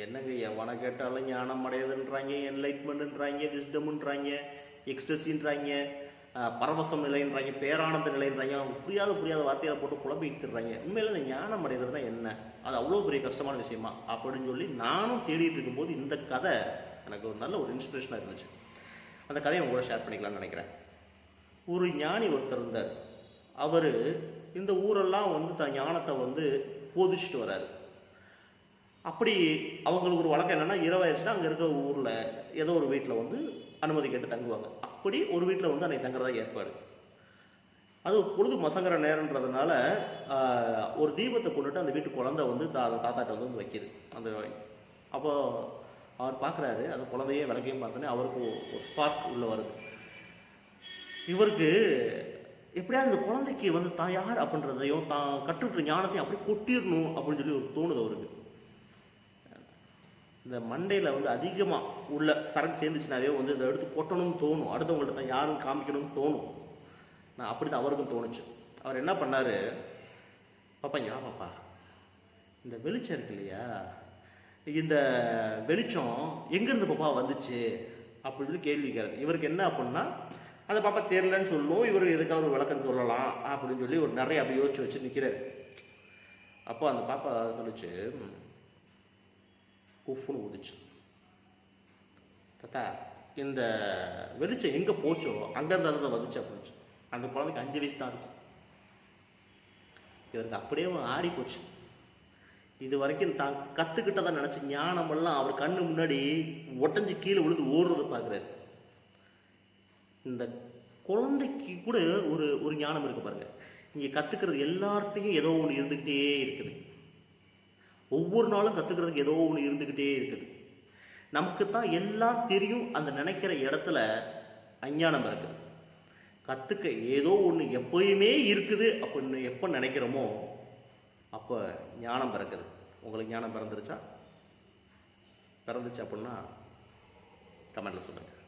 என்னங்க எவனை கேட்டாலும் ஞானம் அடையுதுன்றாங்க, என்லைட்மெண்ட்ன்றாங்க, விஸ்டம்ன்றாங்க, எக்ஸ்டசின்றாங்க, பரவசம் நிலைன்றாங்க, பேரானந்த நிலைன்றாங்க. புரியாத வார்த்தையை போட்டு குழப்பிட்டுறாங்க. உண்மையில இந்த ஞானம் அடைகிறதுனா என்ன? அது அவ்வளோ பெரிய கஷ்டமான விஷயமா அப்படின்னு சொல்லி நானும் தேடிட்டு இருக்கும்போது இந்த கதை எனக்கு ஒரு நல்ல ஒரு இன்ஸ்பிரேஷனாக இருந்துச்சு. அந்த கதையை உங்க கூட ஷேர் பண்ணிக்கலாம்னு நினைக்கிறேன். ஒரு ஞானி ஒருத்தர் இருந்தார். அவர் இந்த ஊரெல்லாம் தன் ஞானத்தை போதிச்சுட்டு வர்றாரு. அப்படி அவங்களுக்கு ஒரு வழக்கம் என்னன்னா, இரவாயிருச்சுன்னா அங்கே இருக்கிற ஊரில் ஏதோ ஒரு வீட்டில் அனுமதி கேட்டு தங்குவாங்க. அப்படி ஒரு வீட்டில் அன்னைக்கு தங்குறதா ஏற்பாடு. அது பொழுது மசங்கிற நேரன்றதுனால ஒரு தீபத்தை கொண்டுட்டு அந்த வீட்டு குழந்தை தாத்தாட்ட வைக்கிது. அப்போ அவர் பார்க்குறாரு, அந்த குழந்தையே விளக்கையும் பார்த்தோன்னே அவருக்கு ஒரு ஸ்பார்க் உள்ள வருது. இவருக்கு எப்படியாவது இந்த குழந்தைக்கு தான் யார் அப்படின்றதையும் தான் கற்றுக்கிட்ட ஞானத்தையும் அப்படி கொட்டிடணும் அப்படின்னு சொல்லி ஒரு தோணுது அவருக்கு. இந்த மண்டையில் அதிகமாக உள்ள சரக்கு சேர்ந்துச்சுனாவே இதை எடுத்து கொட்டணும்னு தோணும். அடுத்தவங்கள்ட்ட தான் யாரும் காமிக்கணும்னு தோணும். நான் அப்படி தான் அவருக்கும் தோணுச்சு. அவர் என்ன பண்ணார், பாப்பா இந்த வெளிச்சம் இருக்கு இல்லையா, இந்த வெளிச்சம் எங்கேருந்து பாப்பா வந்துச்சு அப்படின்னு சொல்லி கேள்வி கேட்குறது. இவருக்கு என்ன அப்படின்னா, அந்த பாப்பா தெரியலன்னு சொல்லுவோம், இவர் எதுக்காக ஒரு விளக்கம் சொல்லலாம் அப்படின்னு சொல்லி ஒரு நிறைய அப்படி யோசிச்சு வச்சு நிற்கிறார். அப்போ அந்த பாப்பா சொல்லிச்சு, உஃப்னு ஊதிச்சு. தாத்தா இந்த வெளிச்சம் எங்கே போச்சோ அங்கேருந்து அதை வந்துச்சு அப்படின்னு. அந்த குழந்தைக்கு 5 வயசு தான் இருக்கும். இவருக்கு அப்படியே ஆடி போச்சு. இது வரைக்கும் தான் கற்றுக்கிட்டதை நினச்சி ஞானமெல்லாம் அவர் கண்ணு முன்னாடி ஒட்டஞ்சு கீழே விழுந்து ஓடுறதை பார்க்குறாரு. இந்த குழந்தைக்கு கூட ஒரு ஞானம் இருக்கு பாருங்க. இங்கே கற்றுக்கிறது எல்லார்ட்டையும் ஏதோ ஒன்று இருந்துக்கிட்டே இருக்குது. ஒவ்வொரு நாளும் கற்றுக்கிறதுக்கு ஏதோ ஒன்று இருந்துக்கிட்டே இருக்குது. நமக்கு தான் எல்லாம் தெரியும் அந்த நினைக்கிற இடத்துல அஞ்ஞானம் இருக்குது. கற்றுக்க ஏதோ ஒன்று எப்பயுமே இருக்குது அப்படின்னு எப்போ நினைக்கிறோமோ அப்போ ஞானம் பிறக்குது. உங்களுக்கு ஞானம் பிறந்துருச்சு அப்படின்னா கமெண்ட்டில் சொல்லுங்கள்.